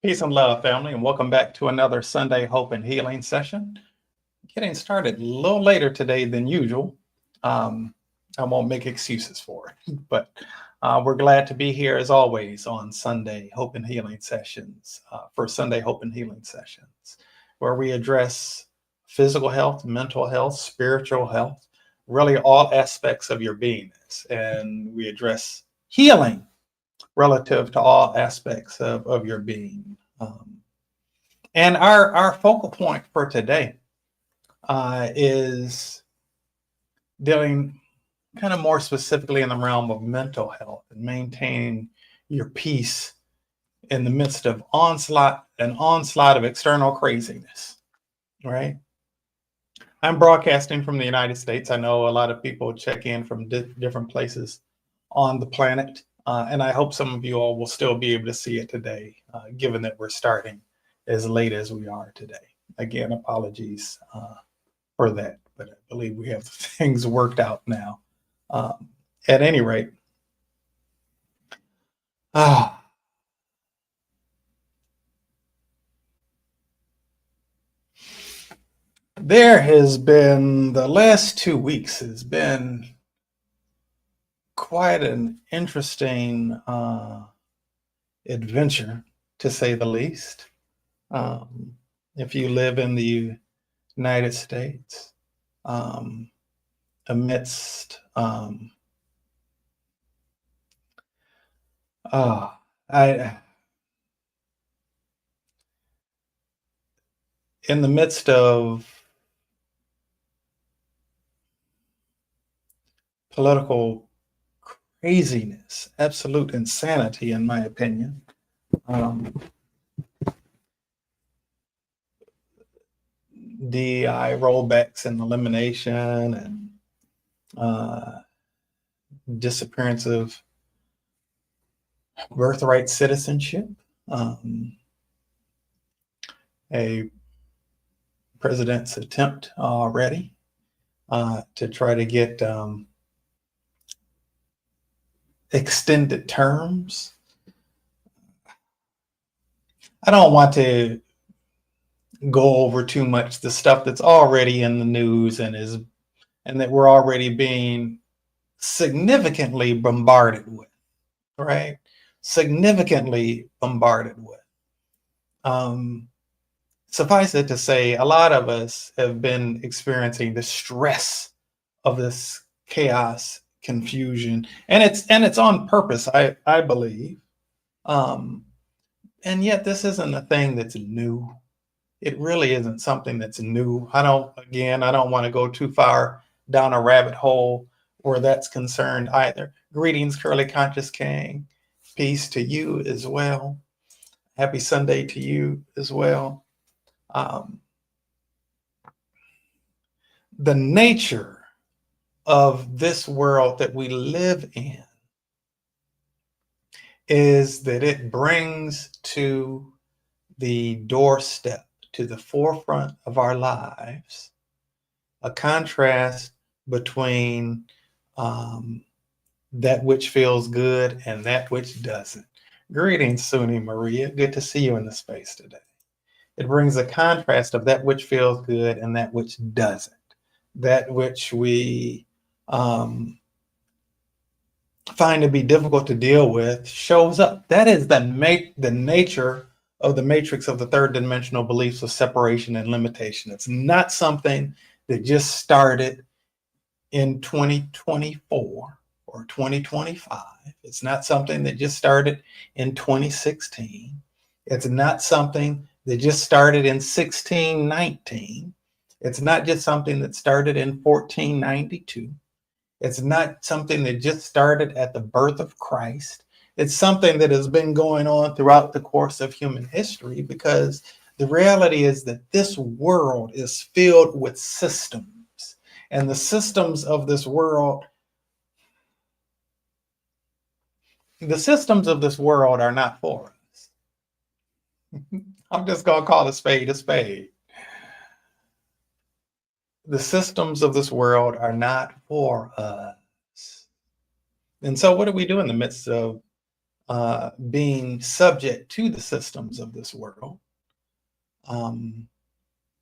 Peace and love, family, and welcome back to another Sunday Hope and Healing session. Getting started a little later today than usual. I won't make excuses for it, but we're glad to be here as always on Sunday Hope and Healing sessions, for Sunday Hope and Healing sessions, where we address physical health, mental health, spiritual health, really all aspects of your beingness, and we address healing relative to all aspects of your being. And our focal point for today is dealing kind of more specifically in the realm of mental health and maintaining your peace in the midst of an onslaught of external craziness, right? I'm broadcasting from the United States. I know a lot of people check in from different places on the planet. And I hope some of you all will still be able to see it today, given that we're starting as late as we are today. Again, apologies for that, but I believe we have things worked out now. At any rate, there has been, the last 2 weeks has been quite an interesting adventure, to say the least. If you live in the United States, amidst in the midst of political craziness, absolute insanity, in my opinion. DEI rollbacks and elimination and disappearance of birthright citizenship. A president's attempt already to try to get extended terms. I don't want to go over too much the stuff that's already in the news and that we're already being significantly bombarded with, right? Significantly bombarded with. Suffice it to say, a lot of us have been experiencing the stress of this chaos, confusion, and it's on purpose, I believe. And yet this isn't a thing that's new. It really isn't something that's new. I don't want to go too far down a rabbit hole where that's concerned either. Greetings, Curly Conscious King. Peace to you as well. Happy Sunday to you as well. The nature of this world that we live in is that it brings to the doorstep, to the forefront of our lives, a contrast between that which feels good and that which doesn't. Greetings, Suni Maria. Good to see you in the space today. It brings a contrast of that which feels good and that which doesn't. That which we find to be difficult to deal with shows up. That is the nature of the matrix of the third dimensional beliefs of separation and limitation. It's not something that just started in 2024 or 2025. It's not something that just started in 2016. It's not something that just started in 1619. It's not just something that started in 1492. It's not something that just started at the birth of Christ. It's something that has been going on throughout the course of human history, because the reality is that this world is filled with systems, and the systems of this world, are not for us. I'm just going to call a spade a spade. The systems of this world are not for us. And so what do we do in the midst of being subject to the systems of this world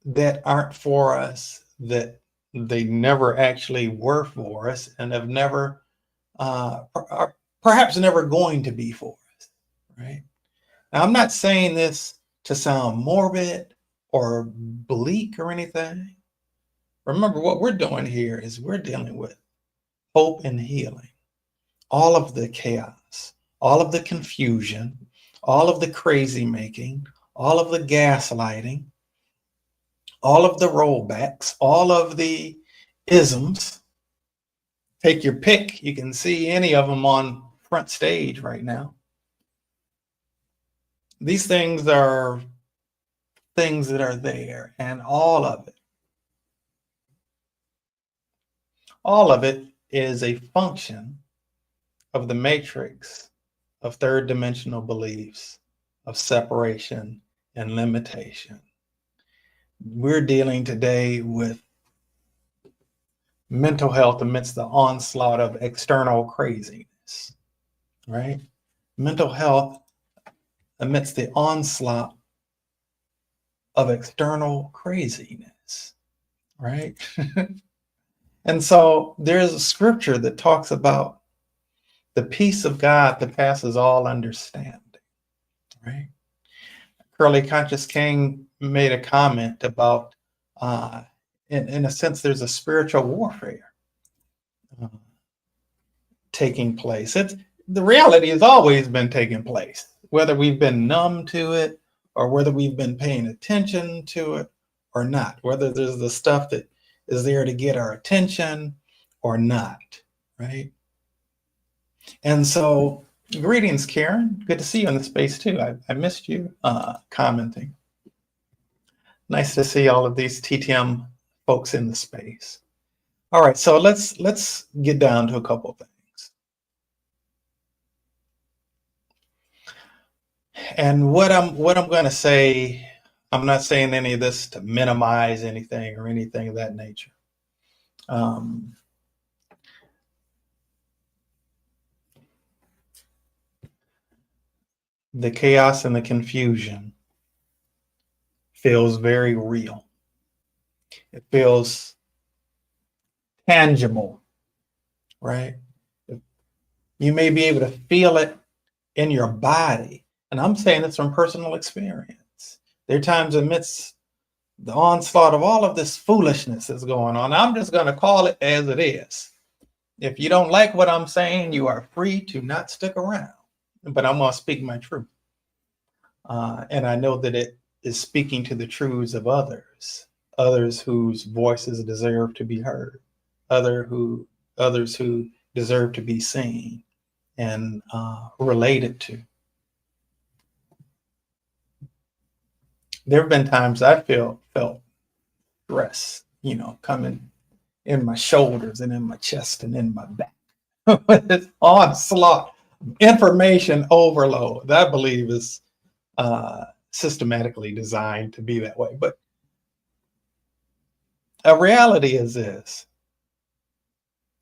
that aren't for us, that they never actually were for us, and have never, are perhaps never going to be for us, right? Now, I'm not saying this to sound morbid or bleak or anything. Remember, what we're doing here is we're dealing with hope and healing. All of the chaos, all of the confusion, all of the crazy making, all of the gaslighting, all of the rollbacks, all of the isms. Take your pick. You can see any of them on front stage right now. These things are things that are there, and all of it is a function of the matrix of third dimensional beliefs of separation and limitation. We're dealing today with mental health amidst the onslaught of external craziness, right? Mental health amidst the onslaught of external craziness, right? And so there's a scripture that talks about the peace of God that passes all understanding, right? Curly Conscious King made a comment about, in a sense, there's a spiritual warfare taking place. The reality has always been taking place, whether we've been numb to it or whether we've been paying attention to it or not, whether there's the stuff that is there to get our attention or not, right? And so, greetings, Karen. Good to see you in the space too. I missed you commenting. Nice to see all of these TTM folks in the space. All right, so let's get down to a couple of things. And what I'm going to say, I'm not saying any of this to minimize anything or anything of that nature. The chaos and the confusion feels very real. It feels tangible, right? You may be able to feel it in your body. And I'm saying this from personal experience. There are times amidst the onslaught of all of this foolishness that's going on, I'm just going to call it as it is. If you don't like what I'm saying, you are free to not stick around. But I'm going to speak my truth. And I know that it is speaking to the truths of others whose voices deserve to be heard, others who deserve to be seen and related to. There have been times I felt stress, coming in my shoulders and in my chest and in my back. It's onslaught, information overload. I believe is systematically designed to be that way. But a reality is this: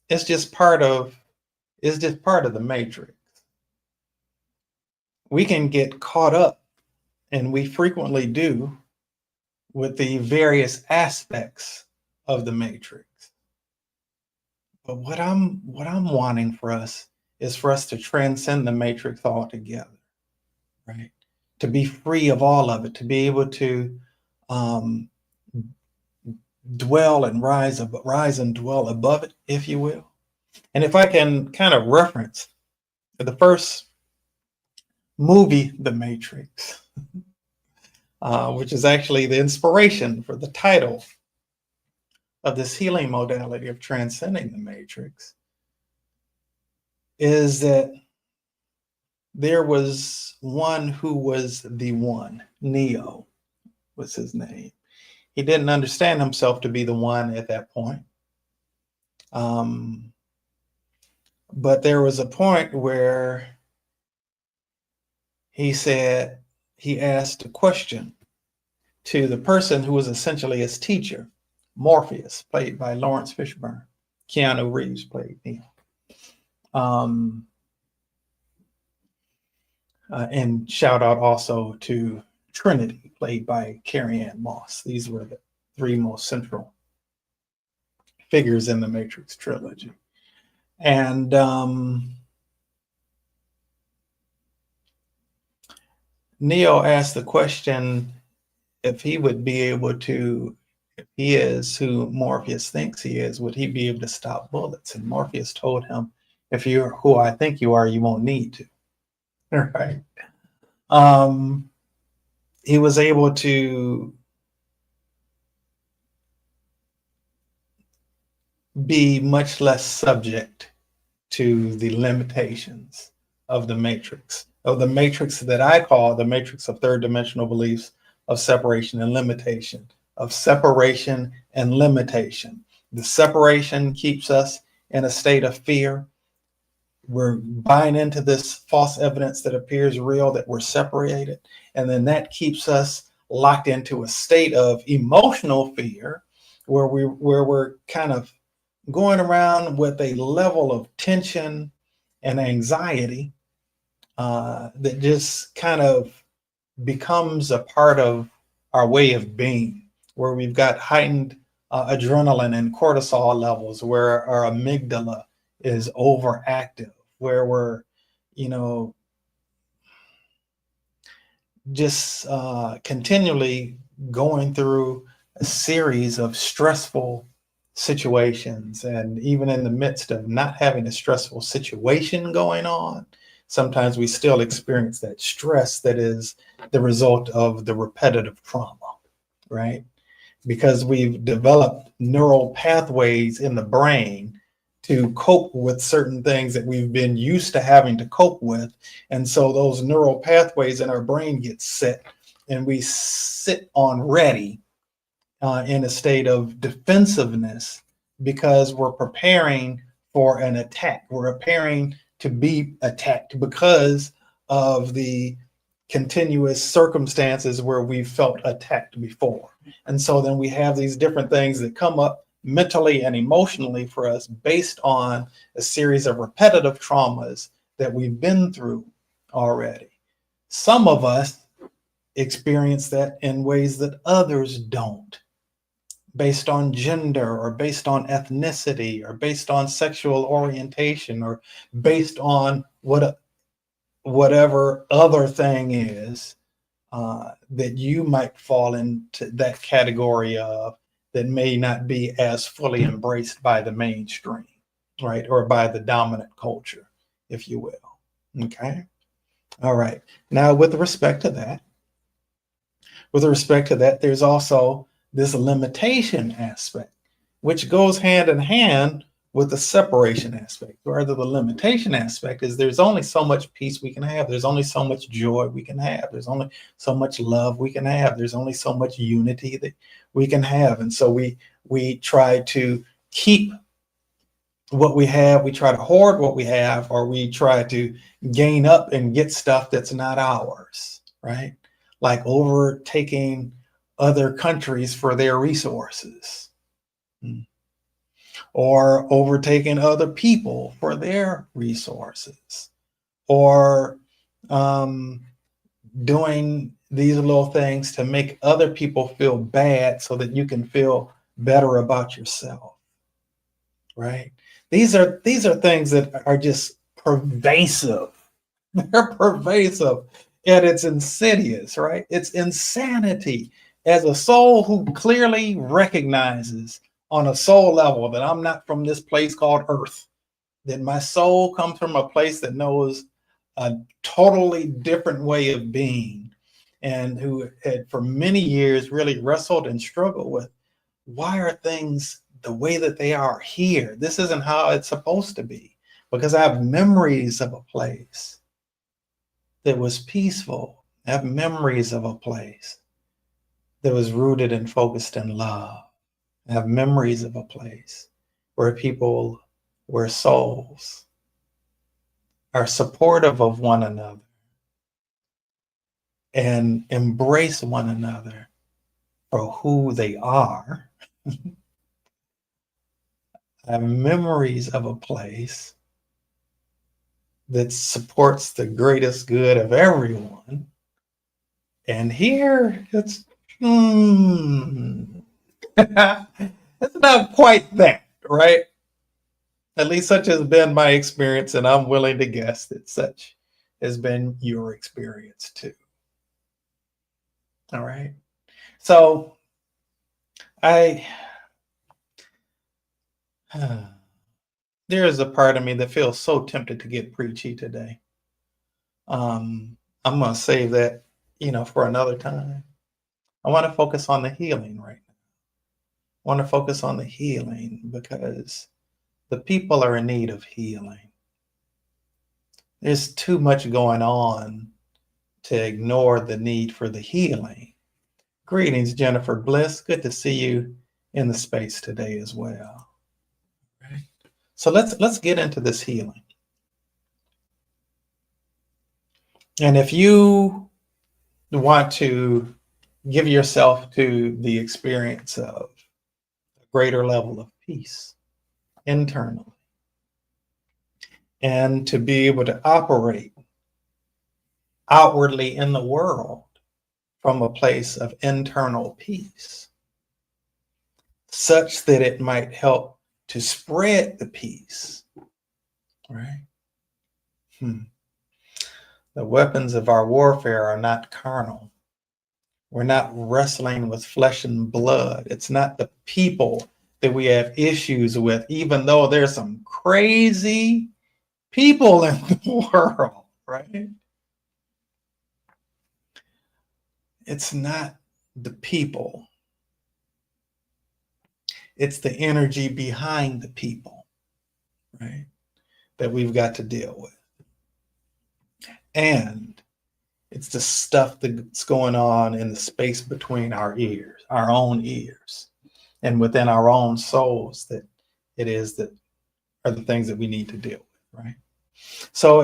it's just part of the matrix. We can get caught up, and we frequently do, with the various aspects of the matrix. But what I'm wanting for us is for us to transcend the matrix altogether, right? To be free of all of it, to be able to dwell and rise and dwell above it, if you will. And if I can kind of reference the first movie, The Matrix, which is actually the inspiration for the title of this healing modality of transcending the matrix, is that there was one who was the one. Neo was his name. He didn't understand himself to be the one at that point. But there was a point where he asked a question to the person who was essentially his teacher, Morpheus, played by Lawrence Fishburne. Keanu Reeves played Neo. And shout out also to Trinity, played by Carrie Ann Moss. These were the three most central figures in the Matrix trilogy. And Neo asked the question if he would be able to, if he is who Morpheus thinks he is, would he be able to stop bullets? And Morpheus told him, if you're who I think you are, you won't need to. Right. He was able to be much less subject to the limitations of the matrix, that I call the matrix of third dimensional beliefs of separation and limitation, The separation keeps us in a state of fear. We're buying into this false evidence that appears real, that we're separated. And then that keeps us locked into a state of emotional fear where we're kind of going around with a level of tension and anxiety that just kind of becomes a part of our way of being, where we've got heightened adrenaline and cortisol levels, where our amygdala is overactive, where we're, just continually going through a series of stressful situations. And even in the midst of not having a stressful situation going on, sometimes we still experience that stress that is the result of the repetitive trauma, right? Because we've developed neural pathways in the brain to cope with certain things that we've been used to having to cope with. And so those neural pathways in our brain get set, and we sit on ready in a state of defensiveness because we're preparing for an attack. We're preparing to be attacked because of the continuous circumstances where we've felt attacked before. And so then we have these different things that come up mentally and emotionally for us based on a series of repetitive traumas that we've been through already. Some of us experience that in ways that others don't, based on gender or based on ethnicity or based on sexual orientation or based on whatever other thing is that you might fall into that category of, that may not be as fully embraced by the mainstream, right? Or by the dominant culture, if you will. Okay. All right. Now, with respect to that, there's also this limitation aspect, which goes hand in hand with the separation aspect. Rather, the limitation aspect is there's only so much peace we can have. There's only so much joy we can have. There's only so much love we can have. There's only so much unity that we can have. And so we try to keep what we have. We try to hoard what we have, or we try to gain up and get stuff that's not ours, right? Like overtaking other countries for their resources, or overtaking other people for their resources, or doing these little things to make other people feel bad so that you can feel better about yourself, right? These are things that are just pervasive. They're pervasive, and it's insidious, right? It's insanity. As a soul who clearly recognizes on a soul level that I'm not from this place called Earth, that my soul comes from a place that knows a totally different way of being, and who had for many years really wrestled and struggled with, why are things the way that they are here? This isn't how it's supposed to be, because I have memories of a place that was peaceful. I have memories of a place that was rooted and focused in love. I have memories of a place where where souls are supportive of one another and embrace one another for who they are. I have memories of a place that supports the greatest good of everyone. And here it's it's not quite that, right? At least such has been my experience, and I'm willing to guess that such has been your experience too. All right. So I there is a part of me that feels so tempted to get preachy today. I'm gonna save that, for another time. I want to focus on the healing right now. I want to focus on the healing because the people are in need of healing. There's too much going on to ignore the need for the healing. Greetings, Jennifer Bliss. Good to see you in the space today as well. Right. So let's get into this healing. And if you want to give yourself to the experience of a greater level of peace internally, and to be able to operate outwardly in the world from a place of internal peace, such that it might help to spread the peace, right? The weapons of our warfare are not carnal. We're not wrestling with flesh and blood. It's not the people that we have issues with, even though there's some crazy people in the world, right? It's not the people. It's the energy behind the people, right? That we've got to deal with. And it's the stuff that's going on in the space between our ears, our own ears, and within our own souls that it is that are the things that we need to deal with, right? So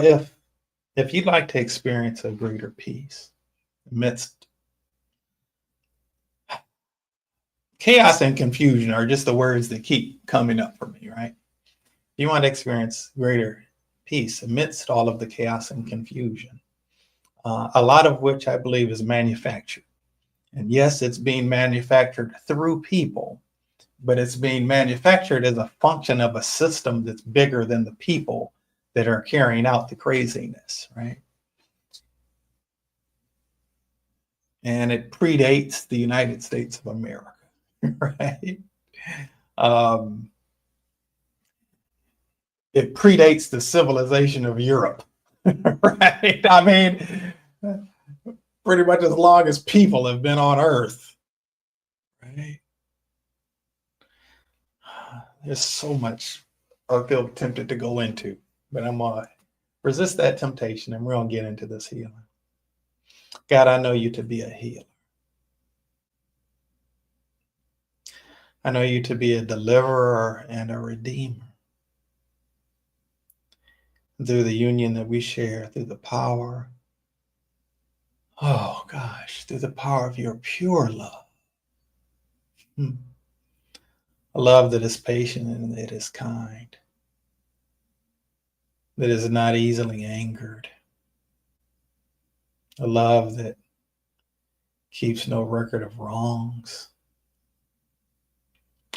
if you'd like to experience a greater peace amidst chaos and confusion are just the words that keep coming up for me, right? If you want to experience greater peace amidst all of the chaos and confusion, a lot of which I believe is manufactured. And yes, it's being manufactured through people, but it's being manufactured as a function of a system that's bigger than the people that are carrying out the craziness, right? And it predates the United States of America, right? It predates the civilization of Europe, right? I mean, pretty much as long as people have been on Earth, right? There's so much I feel tempted to go into, but I'm going to resist that temptation and we're going to get into this healing. God, I know you to be a healer. I know you to be a deliverer and a redeemer. Through the union that we share, through the power, oh gosh, through the power of your pure love. A love that is patient and that is kind, that is not easily angered. A love that keeps no record of wrongs.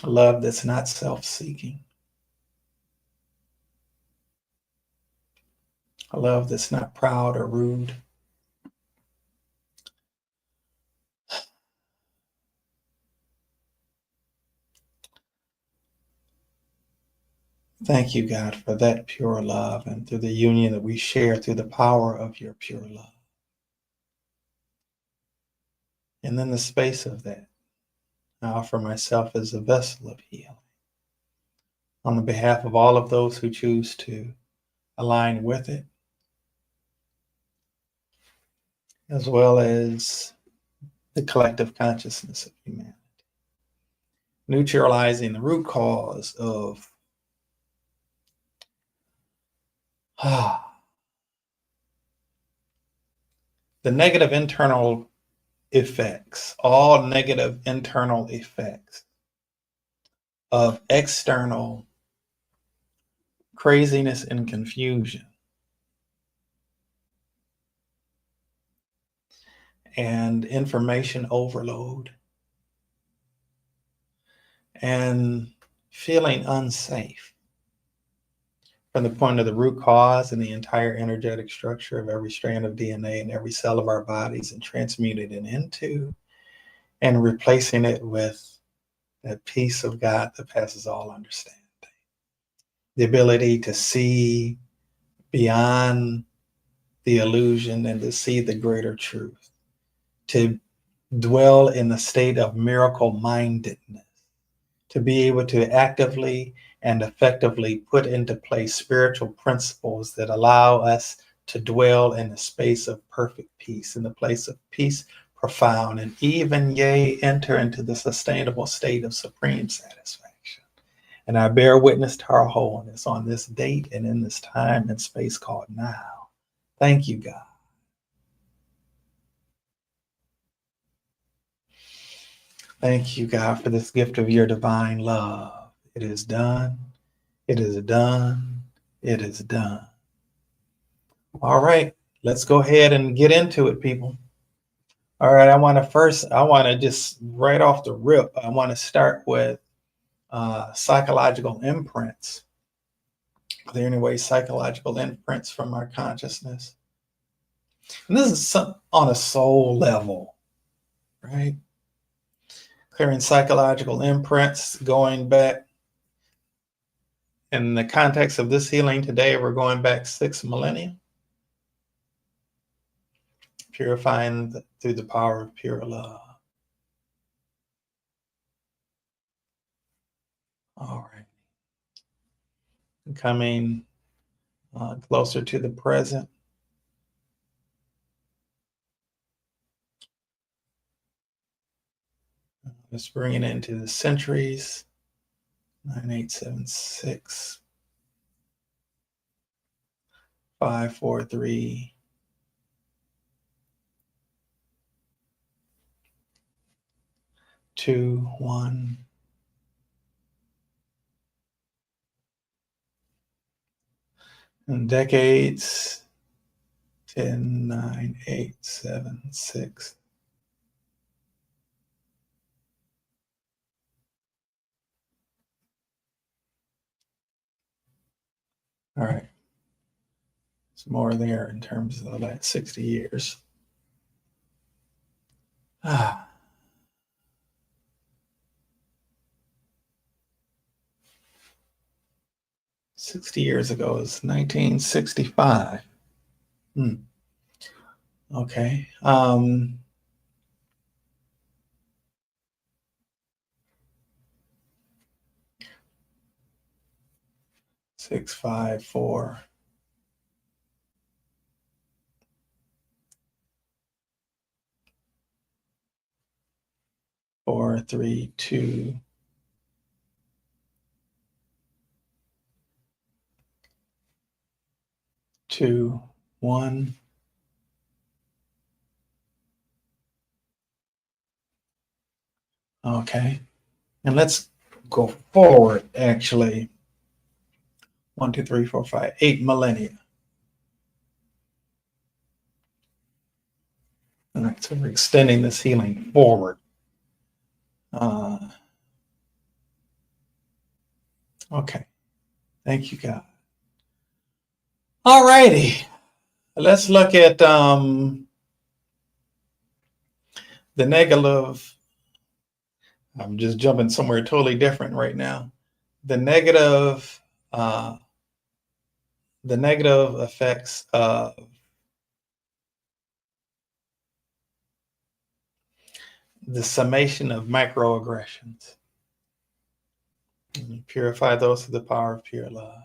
A love that's not self-seeking. A love that's not proud or rude. Thank you, God, for that pure love and through the union that we share through the power of your pure love. And in the space of that, I offer myself as a vessel of healing on the behalf of all of those who choose to align with it, as well as the collective consciousness of humanity. Neutralizing the root cause of the negative internal effects, all negative internal effects of external craziness and confusion and information overload and feeling unsafe from the point of the root cause and the entire energetic structure of every strand of DNA in every cell of our bodies, and transmuting it into and replacing it with that peace of God that passes all understanding. The ability to see beyond the illusion and to see the greater truth, to dwell in the state of miracle mindedness, to be able to actively and effectively put into place spiritual principles that allow us to dwell in the space of perfect peace, in the place of peace profound, and even, yea, enter into the sustainable state of supreme satisfaction. And I bear witness to our wholeness on this date and in this time and space called now. Thank you, God. Thank you, God, for this gift of your divine love. It is done. It is done. It is done. All right, let's go ahead and get into it, people. All right, I want to just right off the rip, I want to start with psychological imprints. Are there any way psychological imprints from our consciousness? And this is some on a soul level, right? Clearing psychological imprints, going back. In the context of this healing today, we're going back 6 millennia, purifying through the power of pure love. All right. Coming closer to the present. Let's bring it into the centuries. 9876 543 2-1. And decades 10-9-8-7-6. All right. It's more there in terms of the last 60 years. 60 years ago is 1965. Okay. 654. 432. 2-1. Okay. And let's go forward, actually. 1, 2, 3, 4, 5, 8 millennia. All right, so we're extending this healing forward. Okay. Thank you, God. All righty. Let's look at the negative. I'm just jumping somewhere totally different right now. The negative effects of the summation of microaggressions. And purify those through the power of pure love.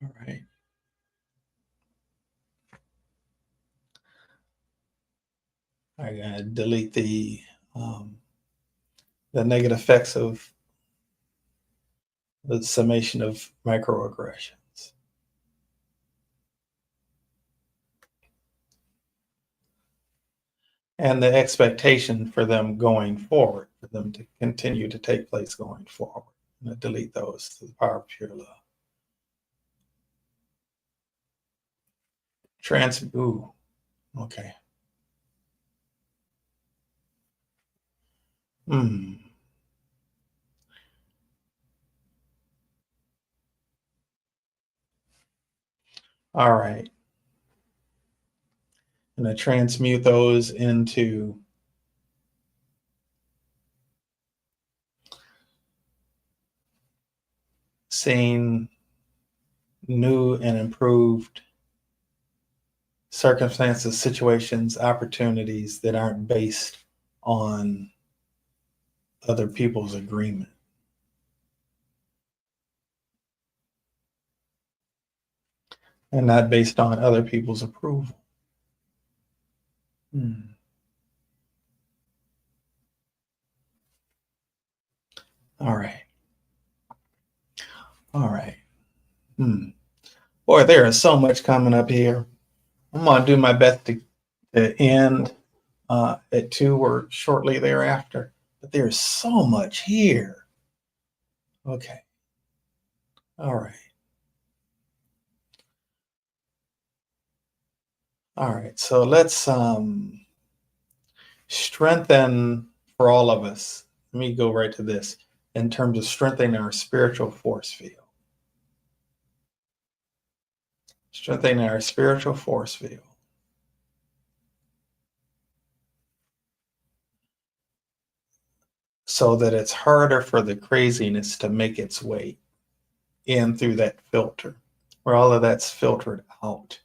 All right. I'm gonna delete the negative effects of the summation of microaggressions. and the expectation for them going forward, for them to continue to take place going forward. I'm going to delete those to the power of pure love. Ooh, okay. All right. I'm going to transmute those into seeing new and improved circumstances, situations, opportunities that aren't based on other people's agreement. And not based on other people's approval. All right. All right. Boy, there is so much coming up here. I'm going to do my best to end at 2 or shortly thereafter. But there's so much here. Okay. All right. All right. So let's strengthen for all of us. Let me go right to this in terms of strengthening our spiritual force field. Strengthening our spiritual force field. So that it's harder for the craziness to make its way in through that filter, where all of that's filtered out.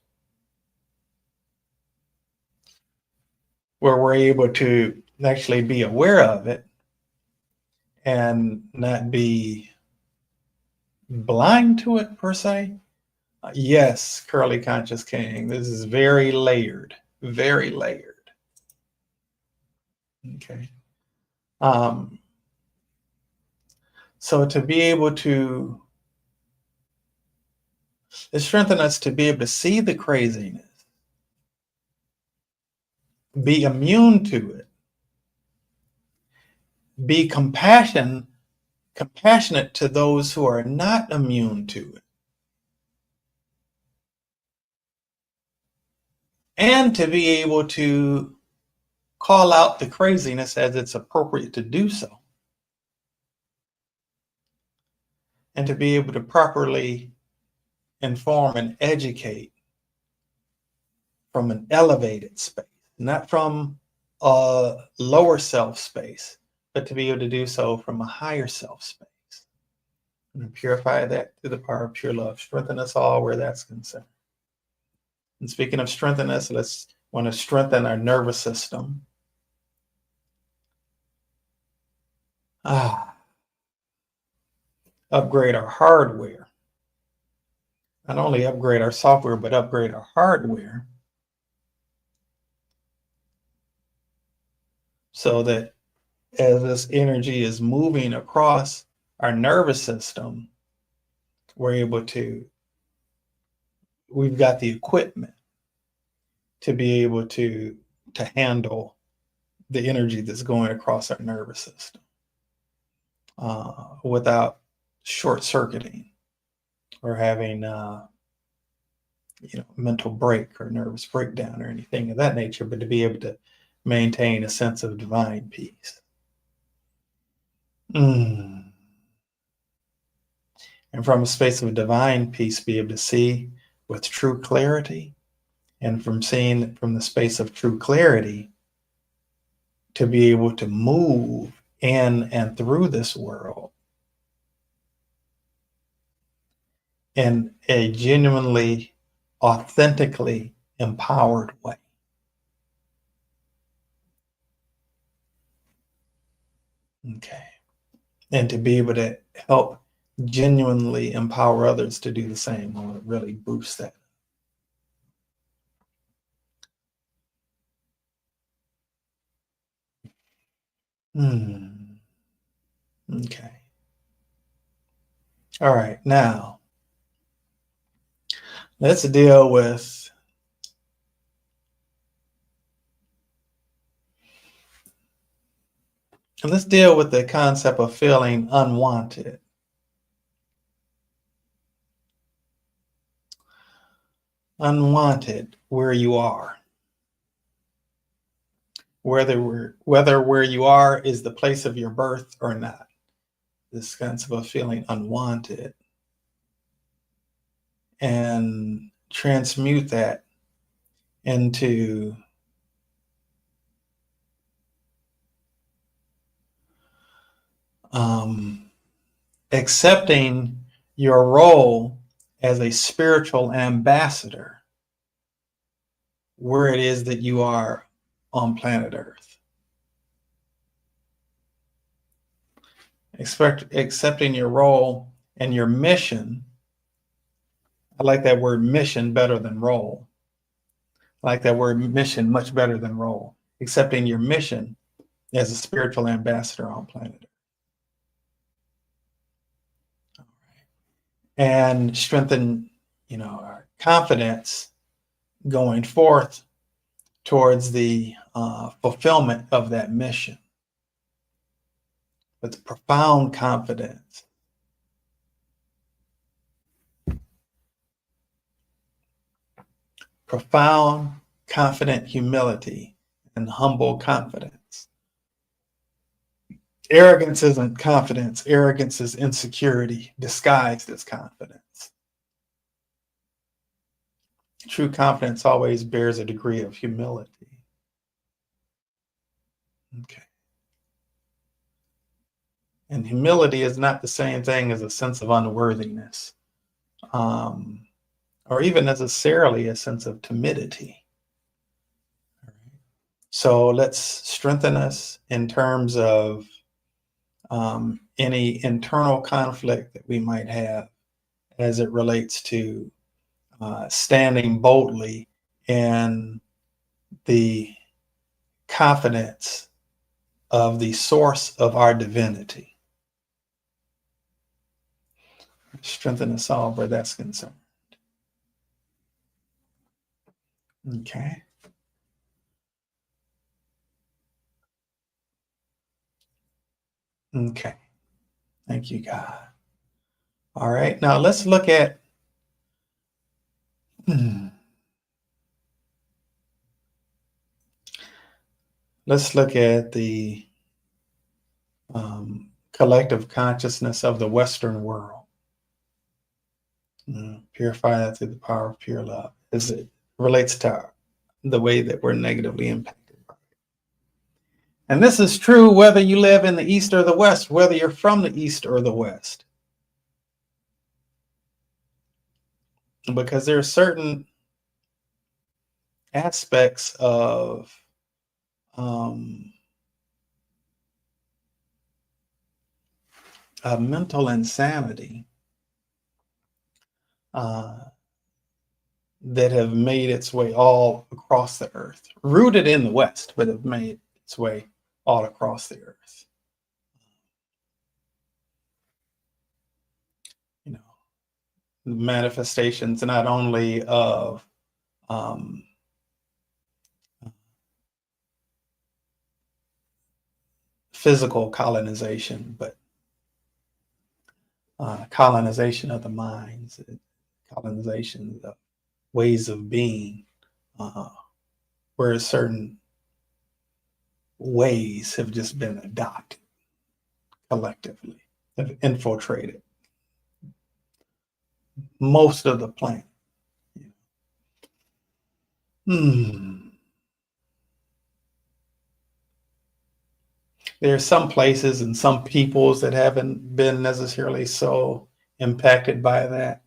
Where we're able to actually be aware of it and not be blind to it per se. Yes, Curly Conscious King. This is very layered, very layered. Okay. So to be able to strengthen us to be able to see the craziness, be immune to it, be compassionate to those who are not immune to it, and to be able to call out the craziness as it's appropriate to do so, and to be able to properly inform and educate from an elevated space, not from a lower self space, but to be able to do so from a higher self space. And purify that through the power of pure love. Strengthen us all where that's concerned. And speaking of strengthen us, let's want to strengthen our nervous system. Upgrade our hardware. Not only upgrade our software, but upgrade our hardware. So that as this energy is moving across our nervous system, we've got the equipment to be able to handle the energy that's going across our nervous system without short-circuiting or having mental break or nervous breakdown or anything of that nature, but to be able to maintain a sense of divine peace. And from a space of divine peace, be able to see with true clarity, and from seeing from the space of true clarity, to be able to move in and through this world in a genuinely, authentically empowered way. Okay. And to be able to help genuinely empower others to do the same will really boost that. Okay. All right. Now, let's deal with let's deal with the concept of feeling unwanted. Unwanted where you are. Whether where you are is the place of your birth or not. This concept of feeling unwanted. And transmute that into accepting your role as a spiritual ambassador where it is that you are on planet Earth. Accepting your role and your mission. I like that word mission better than role. I like that word mission much better than role. Accepting your mission as a spiritual ambassador on planet Earth. And strengthen, our confidence going forth towards the fulfillment of that mission with profound confidence. Profound, confident humility and humble confidence. Arrogance isn't confidence. Arrogance is insecurity disguised as confidence. True confidence always bears a degree of humility. Okay. And humility is not the same thing as a sense of unworthiness, or even necessarily a sense of timidity. So let's strengthen us in terms of any internal conflict that we might have as it relates to standing boldly in the confidence of the source of our divinity. Strengthen us all where that's concerned. Okay. Okay. Thank you, God. All right. Now let's look at the collective consciousness of the Western world. Purify that through the power of pure love as it relates to the way that we're negatively impacted by it. And this is true whether you live in the East or the West, whether you're from the East or the West. Because there are certain aspects of mental insanity that have made its way all across the earth, rooted in the West, but have made its way all across the earth. Manifestations not only of physical colonization, but colonization of the minds, colonization of ways of being, where certain ways have just been adopted collectively, have infiltrated most of the planet. There are some places and some peoples that haven't been necessarily so impacted by that,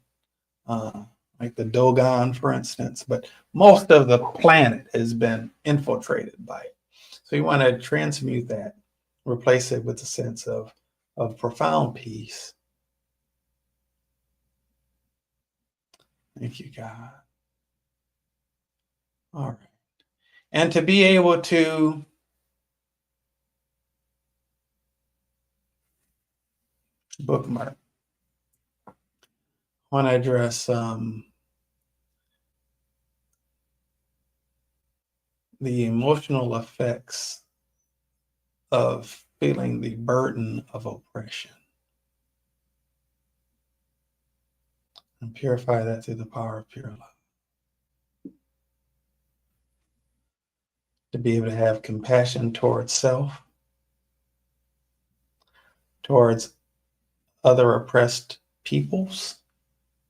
like the Dogon, for instance, but most of the planet has been infiltrated by it. So you want to transmute that, replace it with a sense of profound peace. Thank you, God. All right. And to be able to bookmark, I want to address the emotional effects of feeling the burden of oppression. And purify that through the power of pure love. To be able to have compassion towards self, towards other oppressed peoples,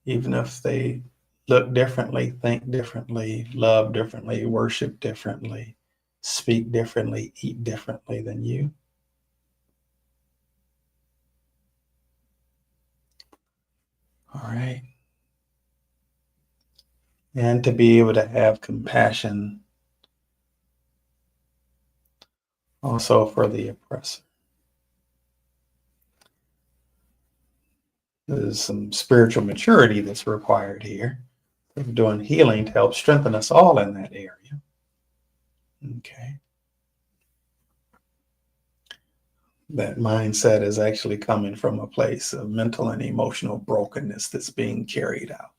even if they look differently, think differently, love differently, worship differently, speak differently, eat differently than you. All right. And to be able to have compassion also for the oppressor. There's some spiritual maturity that's required here. We're doing healing to help strengthen us all in that area. Okay. That mindset is actually coming from a place of mental and emotional brokenness that's being carried out.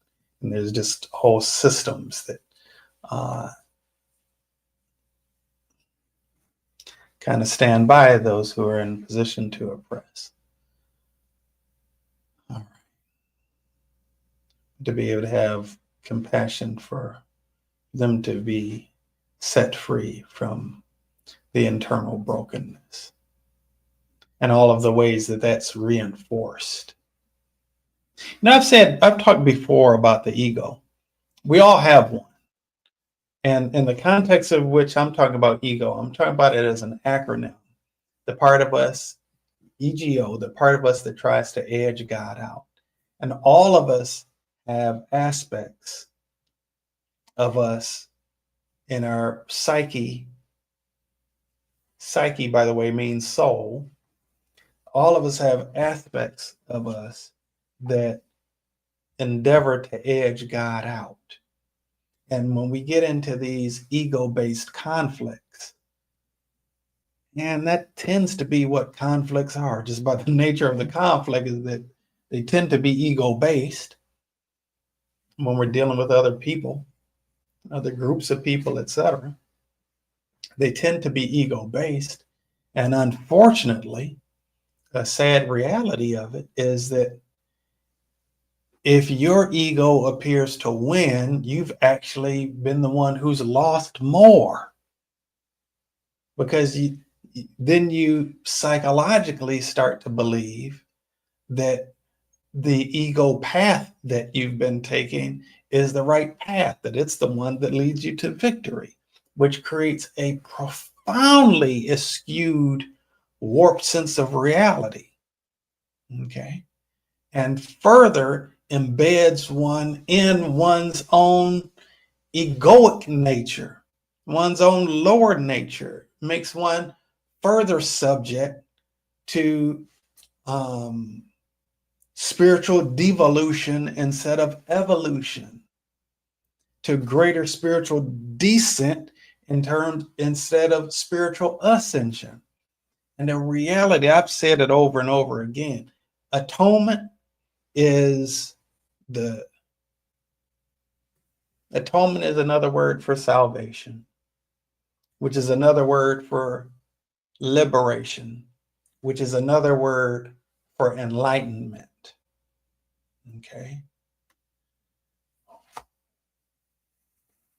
And there's just whole systems that kind of stand by those who are in position to oppress. All right. To be able to have compassion for them to be set free from the internal brokenness and all of the ways that that's reinforced. Now, I've talked before about the ego. We all have one. And in the context of which I'm talking about ego, I'm talking about it as an acronym. The part of us, ego, the part of us that tries to edge God out. And all of us have aspects of us in our psyche. Psyche, by the way, means soul. All of us have aspects of us that endeavor to edge God out. And when we get into these ego-based conflicts, and that tends to be what conflicts are, just by the nature of the conflict, is that they tend to be ego-based when we're dealing with other people, other groups of people, etc. They tend to be ego-based. And unfortunately, a sad reality of it is that if your ego appears to win, you've actually been the one who's lost more, because then you psychologically start to believe that the ego path that you've been taking is the right path, that it's the one that leads you to victory, which creates a profoundly skewed, warped sense of reality. Okay. And further embeds one in one's own egoic nature, one's own lower nature, makes one further subject to spiritual devolution instead of evolution, to greater spiritual descent instead of spiritual ascension. And the reality, I've said it over and over again, atonement is another word for salvation, which is another word for liberation, which is another word for enlightenment. Okay.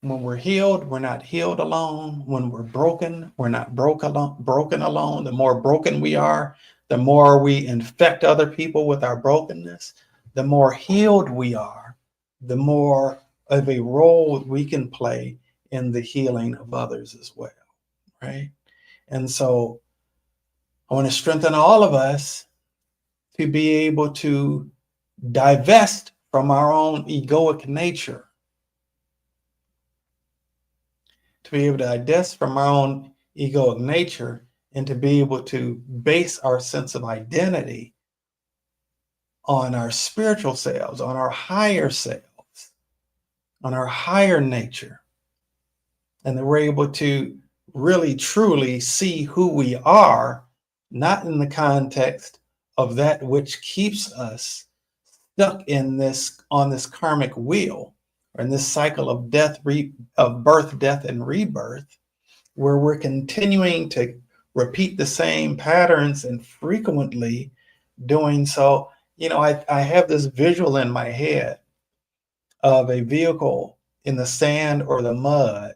When we're healed, we're not healed alone. When we're broken, we're not broken alone. The more broken we are, the more we infect other people with our brokenness. The more healed we are, the more of a role we can play in the healing of others as well, right? And so I want to strengthen all of us to be able to divest from our own egoic nature, to be able to divest from our own egoic nature, and to be able to base our sense of identity on our spiritual selves, on our higher selves, on our higher nature. And that we're able to really, truly see who we are, not in the context of that which keeps us stuck in this, on this karmic wheel, or in this cycle of death, of birth, death, and rebirth, where we're continuing to repeat the same patterns and frequently doing so, I have this visual in my head of a vehicle in the sand or the mud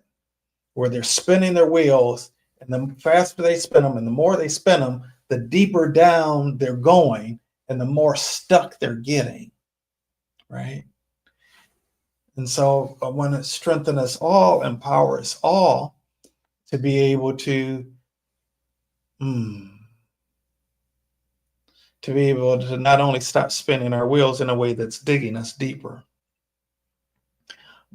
where they're spinning their wheels, and the faster they spin them and the more they spin them, the deeper down they're going and the more stuck they're getting, right? And so I want to strengthen us all, empower us all to be able to not only stop spinning our wheels in a way that's digging us deeper,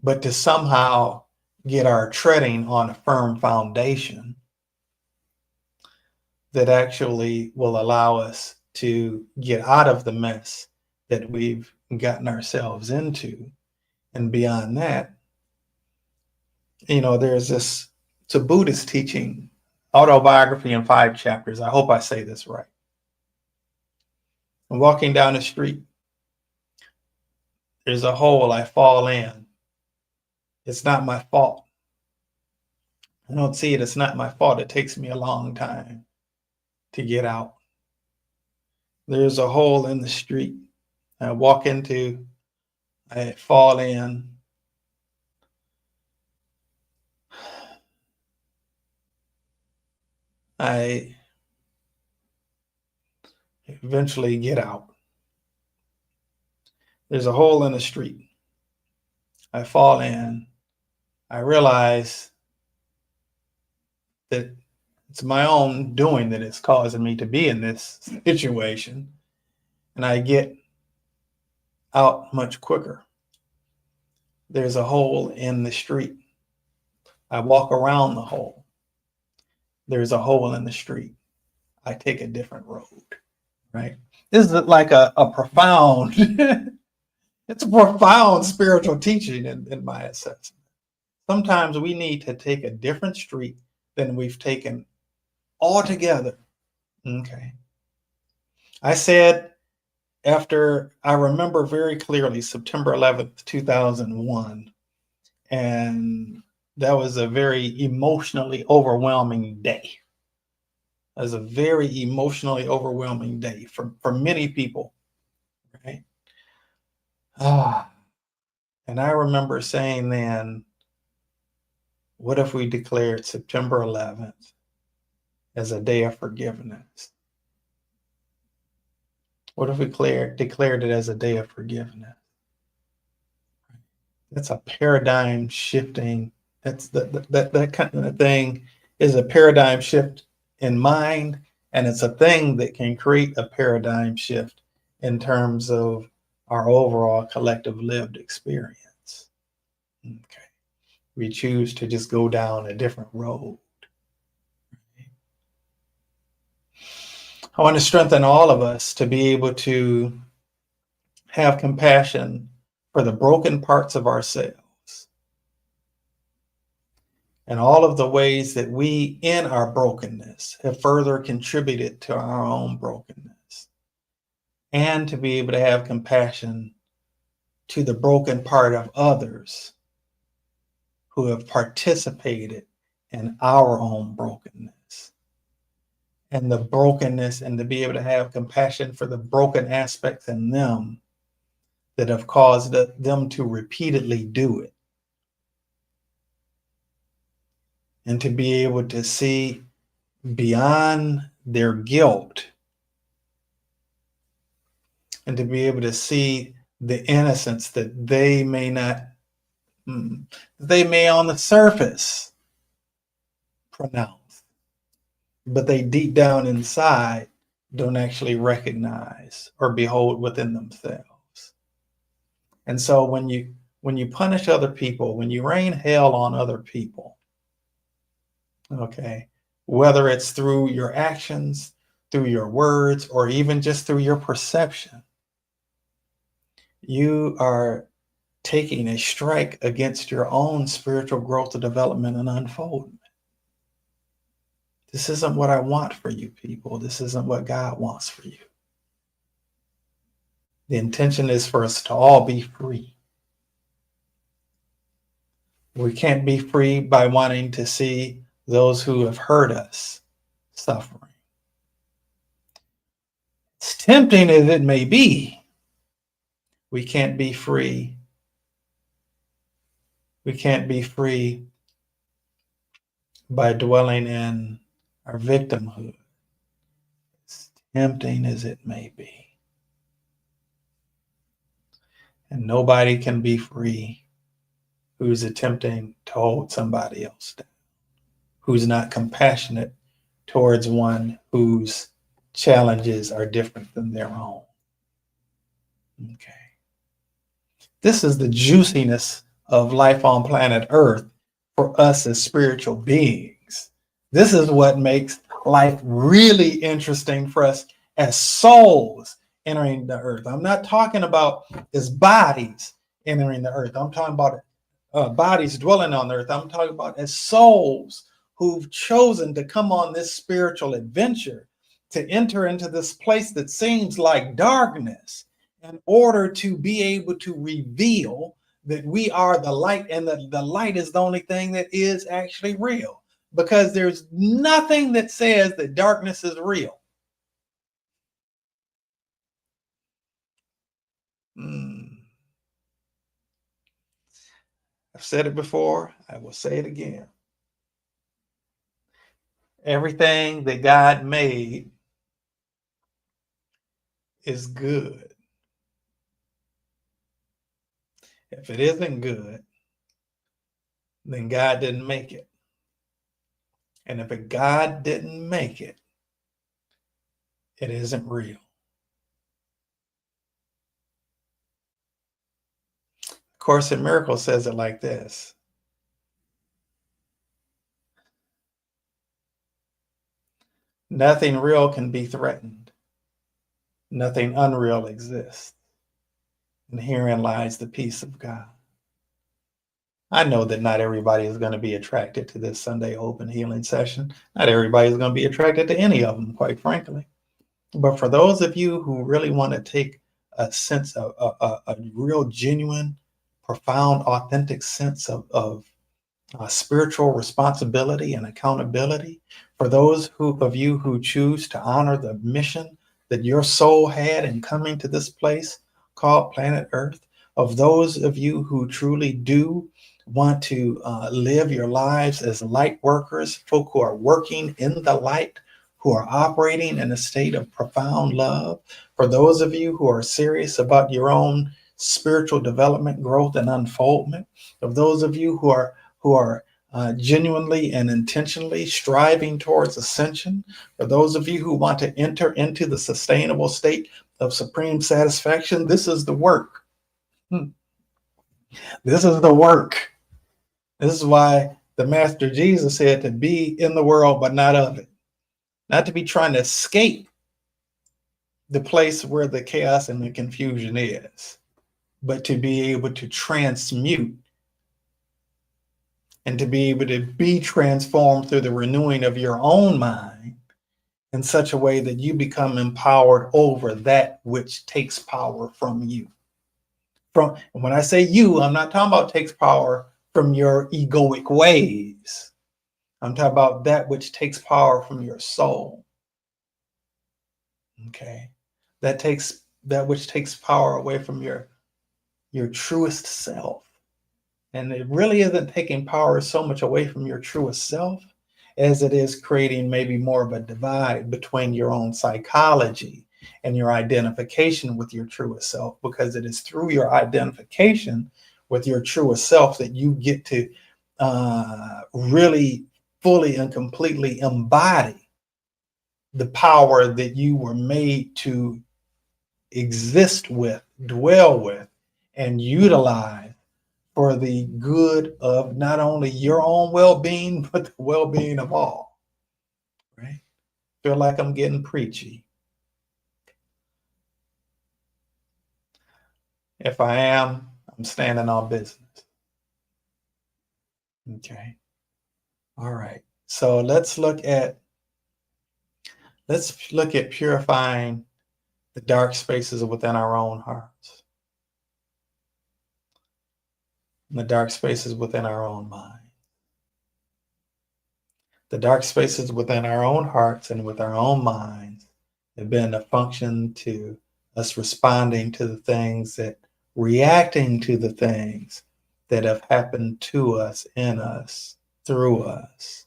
but to somehow get our treading on a firm foundation that actually will allow us to get out of the mess that we've gotten ourselves into. And beyond that, there's it's a Buddhist teaching, Autobiography in 5 chapters. I hope I say this right. I'm walking down the street. There's a hole I fall in. It's not my fault. I don't see it. It's not my fault. It takes me a long time to get out. There's a hole in the street I walk into. I fall in. I eventually get out. There's a hole in the street. I fall in. I realize that it's my own doing that is causing me to be in this situation. And I get out much quicker. There's a hole in the street. I walk around the hole. There's a hole in the street. I take a different road, right? This is like a profound, it's a profound spiritual teaching in my assessment. Sometimes we need to take a different street than we've taken altogether. Okay. I said, after, I remember very clearly September 11th, 2001, and that was a very emotionally overwhelming day. It was a very emotionally overwhelming day for many people, right? And I remember saying then, what if we declared September 11th as a day of forgiveness? What if we declared it as a day of forgiveness? That's a paradigm shifting. That's that kind of thing is a paradigm shift in mind, and it's a thing that can create a paradigm shift in terms of our overall collective lived experience. Okay. We choose to just go down a different road. I want to strengthen all of us to be able to have compassion for the broken parts of ourselves and all of the ways that we, in our brokenness, have further contributed to our own brokenness, and to be able to have compassion to the broken part of others who have participated in our own brokenness. And the brokenness, and to be able to have compassion for the broken aspects in them that have caused them to repeatedly do it. And to be able to see beyond their guilt, and to be able to see the innocence that they may on the surface pronounce, but they deep down inside don't actually recognize or behold within themselves. And so when you punish other people, when you rain hell on other people, okay, whether it's through your actions, through your words, or even just through your perception, you are taking a strike against your own spiritual growth and development and unfoldment. This isn't what I want for you people. This isn't what God wants for you. The intention is for us to all be free. We can't be free by wanting to see those who have hurt us suffering. As tempting as it may be, we can't be free. We can't be free by dwelling in our victimhood, as tempting as it may be. And nobody can be free who's attempting to hold somebody else down, who's not compassionate towards one whose challenges are different than their own. Okay. This is the juiciness of life on planet Earth for us as spiritual beings. This is what makes life really interesting for us as souls entering the earth. I'm not talking about as bodies entering the earth. I'm talking about bodies dwelling on the earth. I'm talking about as souls who've chosen to come on this spiritual adventure to enter into this place that seems like darkness in order to be able to reveal that we are the light, and that the light is the only thing that is actually real, because there's nothing that says that darkness is real. I've said it before, I will say it again. Everything that God made is good. If it isn't good, then God didn't make it. And if God didn't make it, it isn't real. Course in Miracles says it like this: nothing real can be threatened. Nothing unreal exists. And herein lies the peace of God. I know that not everybody is going to be attracted to this Sunday open healing session. Not everybody is going to be attracted to any of them, quite frankly. But for those of you who really want to take a sense of a real, genuine, profound, authentic sense of spiritual responsibility and accountability, for those of you who choose to honor the mission that your soul had in coming to this place called planet Earth, of those of you who truly do want to live your lives as light workers, folk who are working in the light, who are operating in a state of profound love, for those of you who are serious about your own spiritual development, growth, and unfoldment, of those of you who are genuinely and intentionally striving towards ascension, for those of you who want to enter into the sustainable state of supreme satisfaction, this is the work. This is the work. This is why the Master Jesus said to be in the world, but not of it. Not to be trying to escape the place where the chaos and the confusion is, but to be able to transmute and to be able to be transformed through the renewing of your own mind in such a way that you become empowered over that which takes power from you. When I say you, I'm not talking about takes power from your egoic ways. I'm talking about that which takes power from your soul. Okay. That which takes power away from your truest self. And it really isn't taking power so much away from your truest self as it is creating maybe more of a divide between your own psychology and your identification with your truest self, because it is through your identification with your truest self that you get to really fully and completely embody the power that you were made to exist with, dwell with, and utilize for the good of not only your own well-being, but the well-being of all. Right? Feel like I'm getting preachy. If I am, I'm standing on business. Okay. All right. So let's look at purifying the dark spaces within our own hearts, and the dark spaces within our own mind. The dark spaces within our own hearts and with our own minds have been a function to us responding to the things that, reacting to the things that have happened to us, in us, through us,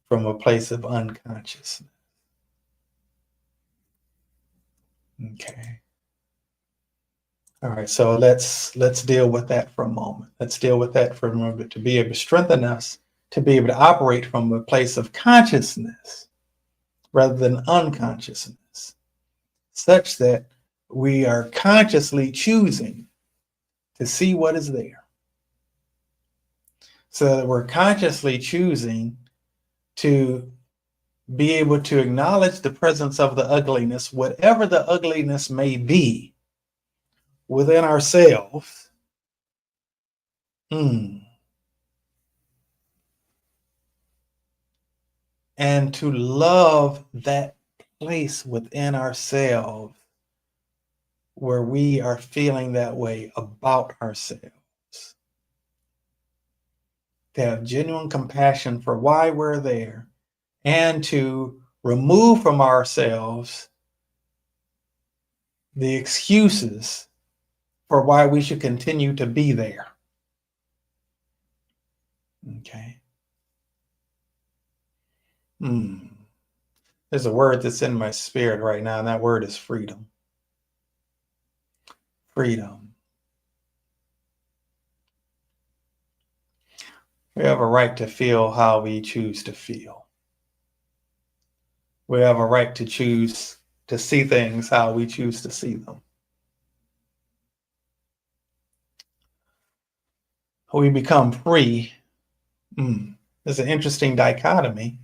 from a place of unconsciousness. Okay. All right, so let's deal with that for a moment. Let's deal with that for a moment to be able to strengthen us, to be able to operate from a place of consciousness rather than unconsciousness, such that we are consciously choosing to see what is there. So that we're consciously choosing to be able to acknowledge the presence of the ugliness, whatever the ugliness may be within ourselves. And to love that place within ourselves where we are feeling that way about ourselves. To have genuine compassion for why we're there, and to remove from ourselves the excuses for why we should continue to be there. Okay. There's a word that's in my spirit right now, and that word is freedom. Freedom. We have a right to feel how we choose to feel. We have a right to choose to see things how we choose to see them. We become free. There's an interesting dichotomy.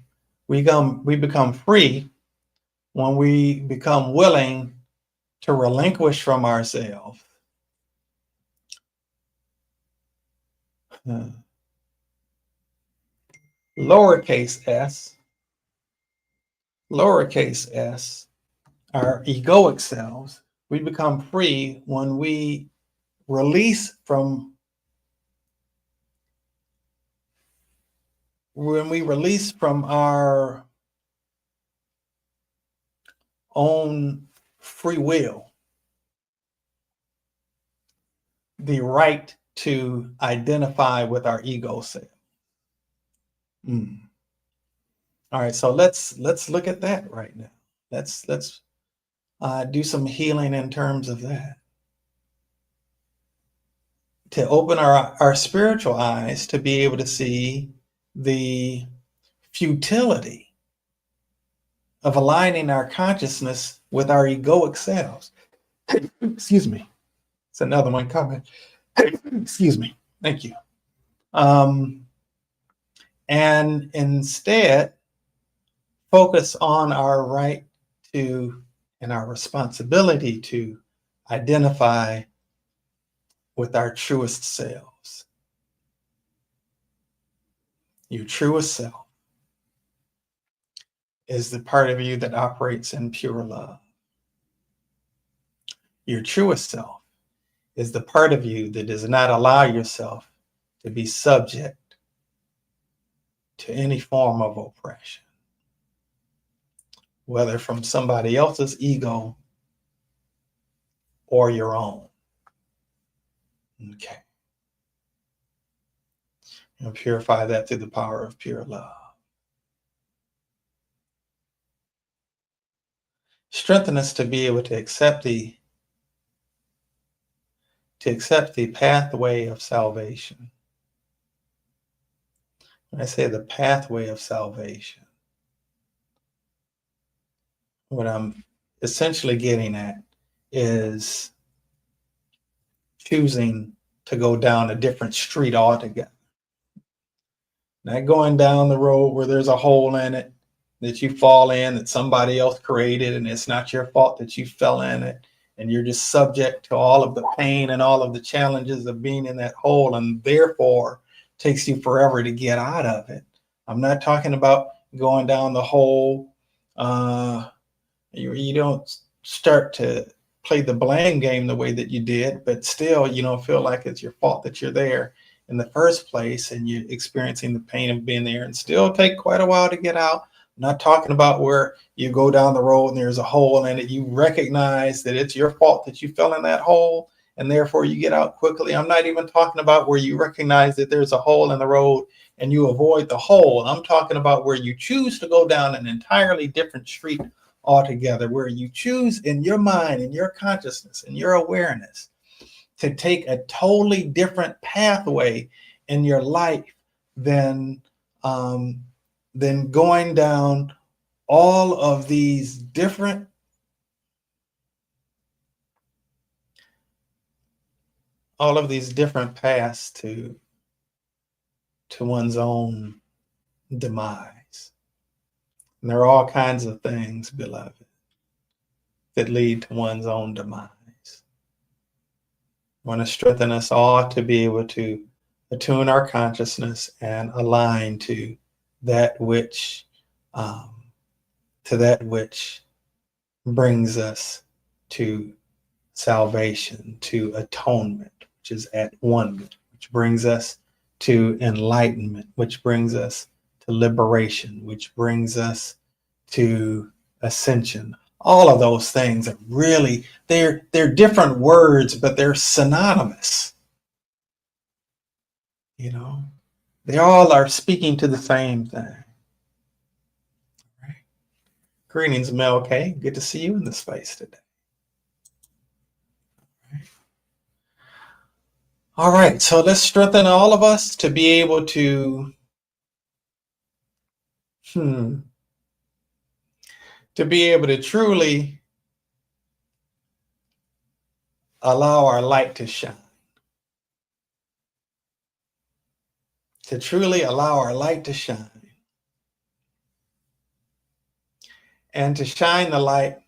We become free when we become willing to relinquish from ourselves lowercase s, our egoic selves. We become free when we release from our own free will the right to identify with our ego self. All right, so let's look at that right now. Let's do some healing in terms of that. To open our spiritual eyes to be able to see the futility of aligning our consciousness with our egoic selves. Excuse me. It's another one coming. Excuse me. Thank you. And instead, focus on our right to and our responsibility to identify with our truest selves. Your truest self is the part of you that operates in pure love. Your truest self is the part of you that does not allow yourself to be subject to any form of oppression, whether from somebody else's ego or your own. Okay. And purify that through the power of pure love. Strengthen us to be able to accept the pathway of salvation. When I say the pathway of salvation, what I'm essentially getting at is choosing to go down a different street altogether. Not going down the road where there's a hole in it that you fall in that somebody else created, and it's not your fault that you fell in it, and you're just subject to all of the pain and all of the challenges of being in that hole, and therefore takes you forever to get out of it. I'm not talking about going down the hole. You don't start to play the blame game the way that you did, but still you don't feel like it's your fault that you're there, in the first place, and you're experiencing the pain of being there and still take quite a while to get out. I'm not talking about where you go down the road and there's a hole in it. You recognize that it's your fault that you fell in that hole and therefore you get out quickly. I'm not even talking about where you recognize that there's a hole in the road and you avoid the hole. I'm talking about where you choose to go down an entirely different street altogether, where you choose in your mind, in your consciousness, in your awareness to take a totally different pathway in your life than going down all of these different paths to one's own demise. And there are all kinds of things, beloved, that lead to one's own demise. I want to strengthen us all to be able to attune our consciousness and align to that which brings us to salvation, to atonement, which is at one, which brings us to enlightenment, which brings us to liberation, which brings us to ascension. All of those things are really, they're different words, but they're synonymous. You know, they all are speaking to the same thing. Right. Greetings, Mel K. Good to see you in the space today. All right, so let's strengthen all of us to be able to truly allow our light to shine. To truly allow our light to shine. And to shine the light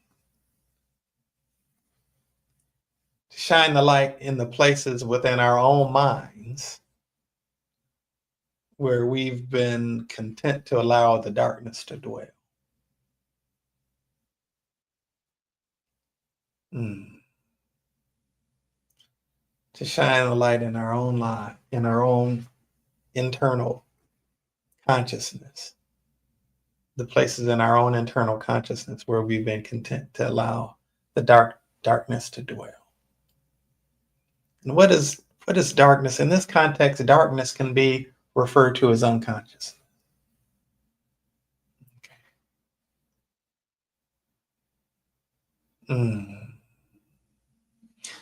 in the places within our own minds where we've been content to allow the darkness to dwell. To shine the light in our own life, in our own internal consciousness, the places in our own internal consciousness where we've been content to allow the darkness to dwell. And what is darkness? In this context, darkness can be referred to as unconscious.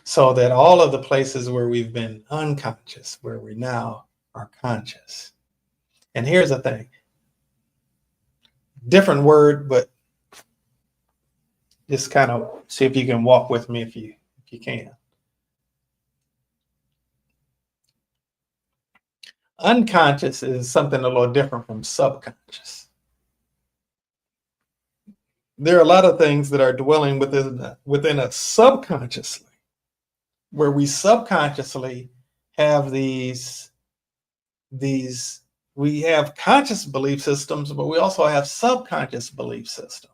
So that all of the places where we've been unconscious, where we now are conscious. And here's the thing. Different word, but just kind of see if you can walk with me if you can. Unconscious is something a little different from subconscious. There are a lot of things that are dwelling within us subconsciously, where we subconsciously have we have conscious belief systems, but we also have subconscious belief systems.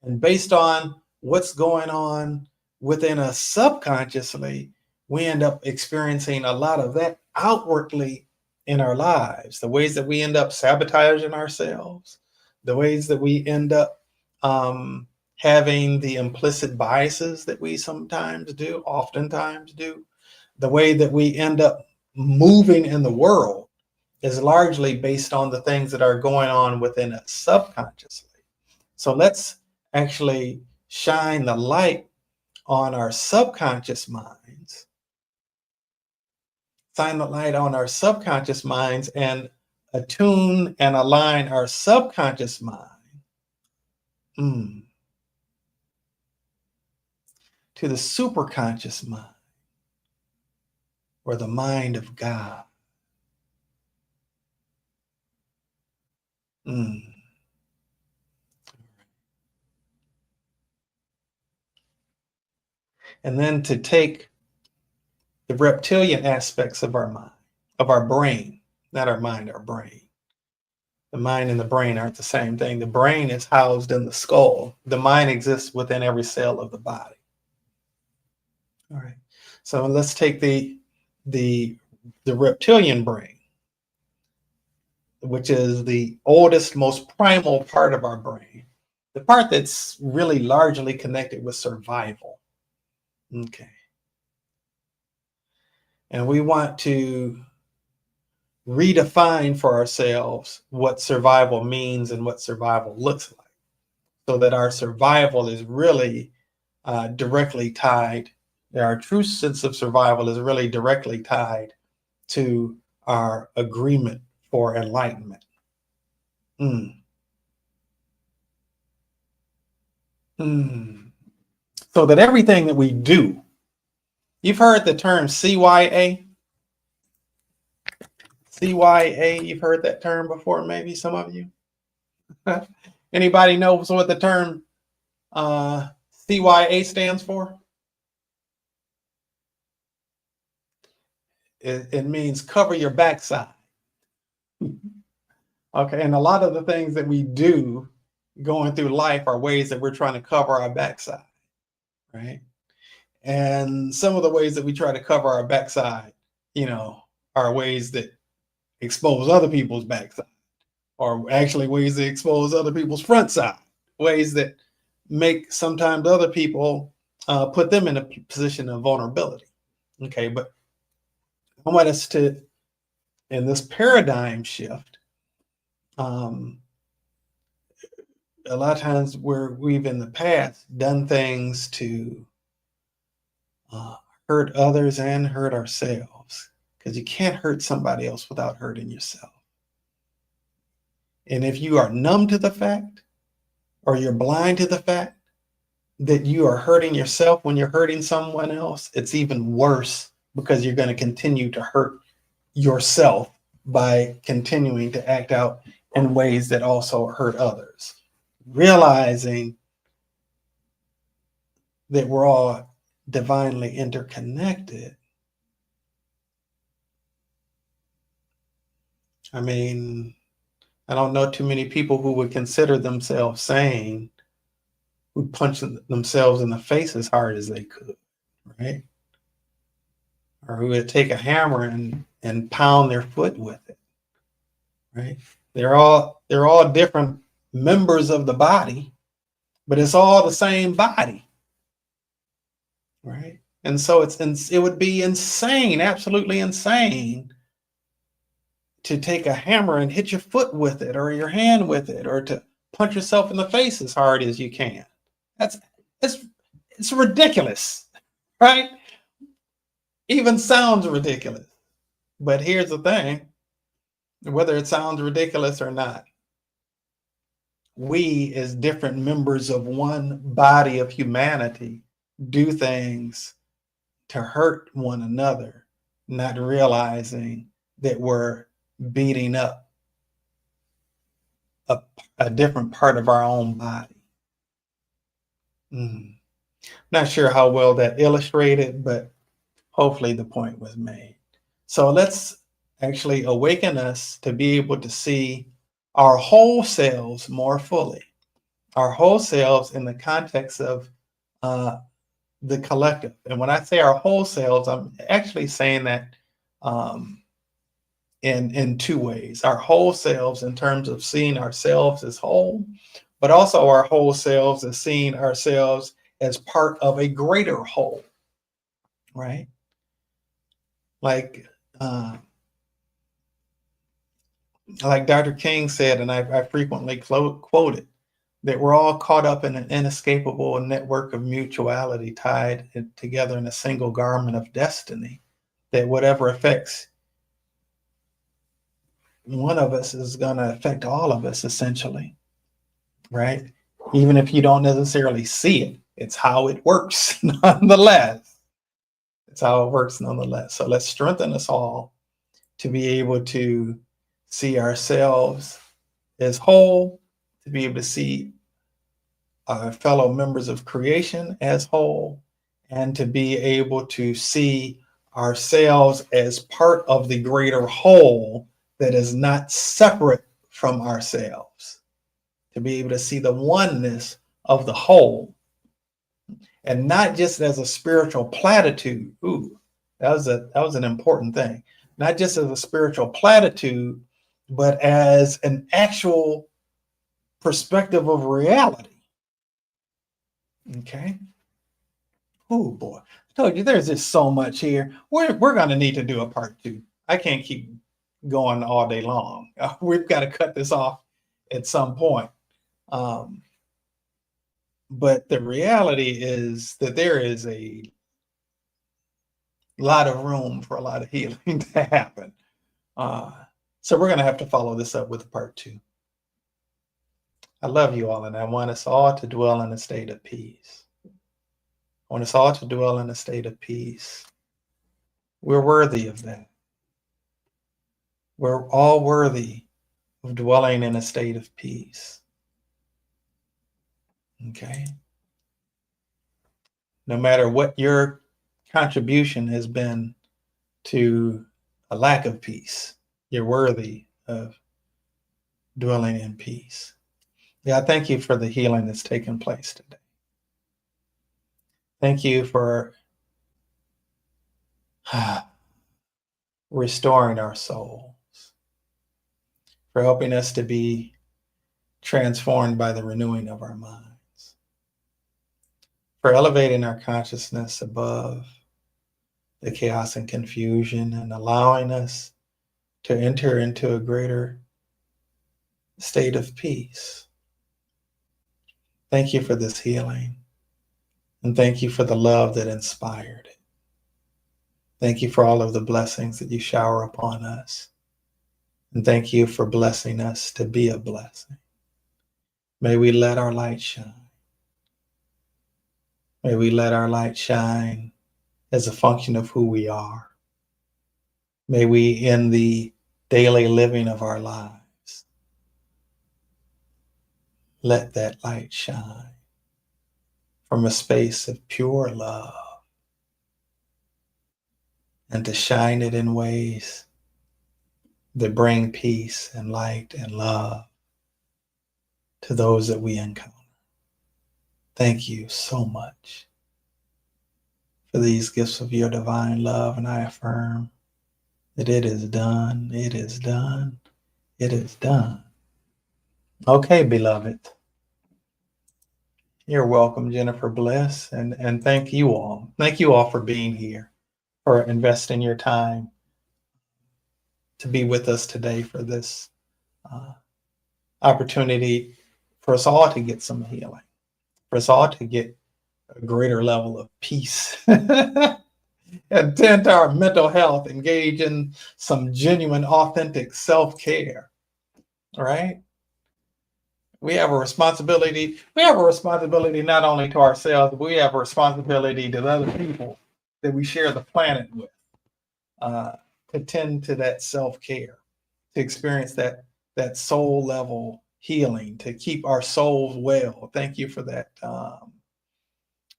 And based on what's going on within us subconsciously, we end up experiencing a lot of that outwardly in our lives. The ways that we end up sabotaging ourselves, the ways that we end up having the implicit biases that we oftentimes do, the way that we end up moving in the world is largely based on the things that are going on within us subconsciously. So let's actually shine the light on our subconscious minds, shine the light on our subconscious minds and attune and align our subconscious mind to the superconscious mind, or the mind of God. And then to take the reptilian aspects of our mind, of our brain, not our mind, our brain. The mind and the brain aren't the same thing. The brain is housed in the skull. The mind exists within every cell of the body. All right. So let's take the the reptilian brain, which is the oldest, most primal part of our brain, the part that's really largely connected with survival. Okay. And we want to redefine for ourselves what survival means and what survival looks like, so that our survival is really directly tied, our true sense of survival is really directly tied to our agreement for enlightenment. Mm. Mm. So that everything that we do, you've heard the term CYA? CYA, you've heard that term before, maybe some of you? Anybody knows what the term CYA stands for? It means cover your backside. Okay, and a lot of the things that we do going through life are ways that we're trying to cover our backside, right? And some of the ways that we try to cover our backside, are ways that expose other people's backside, or actually ways that expose other people's front side, ways that make sometimes other people put them in a position of vulnerability. Okay, but I want us to, in this paradigm shift, a lot of times we've in the past done things to hurt others and hurt ourselves, because you can't hurt somebody else without hurting yourself. And if you are numb to the fact, or you're blind to the fact that you are hurting yourself when you're hurting someone else, it's even worse, because you're going to continue to hurt yourself by continuing to act out in ways that also hurt others. Realizing that we're all divinely interconnected. I mean, I don't know too many people who would consider themselves sane who punch themselves in the face as hard as they could, right? Or who would take a hammer and pound their foot with it, right? They're all different members of the body, but it's all the same body, right? And so it would be insane, absolutely insane, to take a hammer and hit your foot with it, or your hand with it, or to punch yourself in the face as hard as you can. It's ridiculous, right? Even sounds ridiculous. But here's the thing, whether it sounds ridiculous or not, we as different members of one body of humanity do things to hurt one another, not realizing that we're beating up a different part of our own body. Not sure how well that illustrated, but hopefully the point was made. So let's actually awaken us to be able to see our whole selves more fully. Our whole selves in the context of the collective. And when I say our whole selves, I'm actually saying that in two ways. Our whole selves in terms of seeing ourselves as whole, but also our whole selves as seeing ourselves as part of a greater whole, right? Like Dr. King said, and I frequently quote it, that we're all caught up in an inescapable network of mutuality tied together in a single garment of destiny, that whatever affects one of us is going to affect all of us, essentially, right? Even if you don't necessarily see it, it's how it works nonetheless. It's how it works nonetheless. So let's strengthen us all to be able to see ourselves as whole, to be able to see our fellow members of creation as whole, and to be able to see ourselves as part of the greater whole that is not separate from ourselves, to be able to see the oneness of the whole, and not just as a spiritual platitude. Ooh, that was an important thing. not just as a spiritual platitude, but as an actual perspective of reality. Okay. Oh boy, I told you there's just so much here. We're going to need to do a part 2. I can't keep going all day long. We've got to cut this off at some point. But the reality is that there is a lot of room for a lot of healing to happen. So we're going to have to follow this up with a part 2. I love you all, and I want us all to dwell in a state of peace. I want us all to dwell in a state of peace. We're worthy of that. We're all worthy of dwelling in a state of peace. Okay? No matter what your contribution has been to a lack of peace, you're worthy of dwelling in peace. Yeah, thank you for the healing that's taken place today. Thank you for restoring our souls, for helping us to be transformed by the renewing of our minds, for elevating our consciousness above the chaos and confusion and allowing us to enter into a greater state of peace. Thank you for this healing, and thank you for the love that inspired it. Thank you for all of the blessings that you shower upon us. And thank you for blessing us to be a blessing. May we let our light shine. May we let our light shine as a function of who we are. May we, in the daily living of our lives, let that light shine from a space of pure love, and to shine it in ways that bring peace and light and love to those that we encounter. Thank you so much for these gifts of your divine love, and I affirm that it is done, it is done, it is done. Okay, beloved. You're welcome, Jennifer Bliss, and thank you all. Thank you all for being here, for investing your time to be with us today for this opportunity for us all to get some healing, for us all to get a greater level of peace, attend to our mental health, engage in some genuine, authentic self-care. All right? We have a responsibility. We have a responsibility not only to ourselves, but we have a responsibility to the other people that we share the planet with, to tend to that self-care, to experience that soul level healing, to keep our souls well. Thank you for that.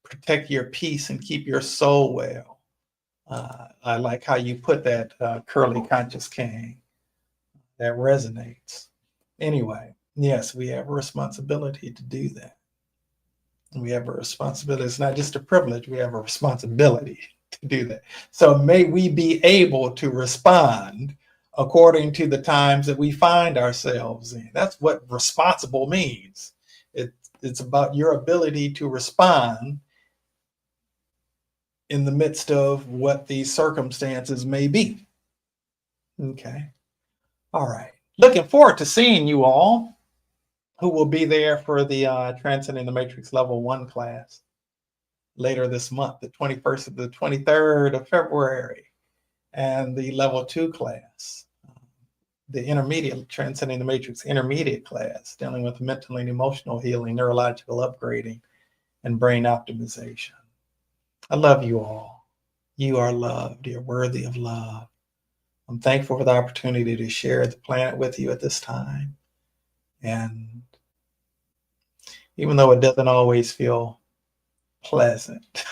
Protect your peace and keep your soul well. I like how you put that, curly conscious king. That resonates. Anyway, yes, we have a responsibility to do that. We have a responsibility. It's not just a privilege. We have a responsibility to do that. So may we be able to respond according to the times that we find ourselves in. That's what responsible means. It's about your ability to respond in the midst of what these circumstances may be. Okay. All right. Looking forward to seeing you all who will be there for the Transcending the Matrix Level 1 class later this month, the 21st to the 23rd of February, and the Level 2 class, the intermediate, Transcending the Matrix intermediate class, dealing with mental and emotional healing, neurological upgrading, and brain optimization. I love you all. You are loved. You're worthy of love. I'm thankful for the opportunity to share the planet with you at this time. And even though it doesn't always feel pleasant,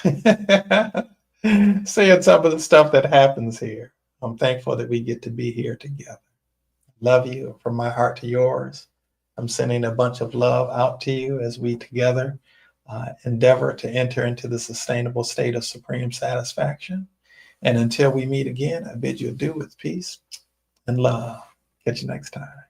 saying some of the stuff that happens here, I'm thankful that we get to be here together. Love you from my heart to yours. I'm sending a bunch of love out to you as we together endeavor to enter into the sustainable state of supreme satisfaction. And until we meet again, I bid you adieu with peace and love. Catch you next time.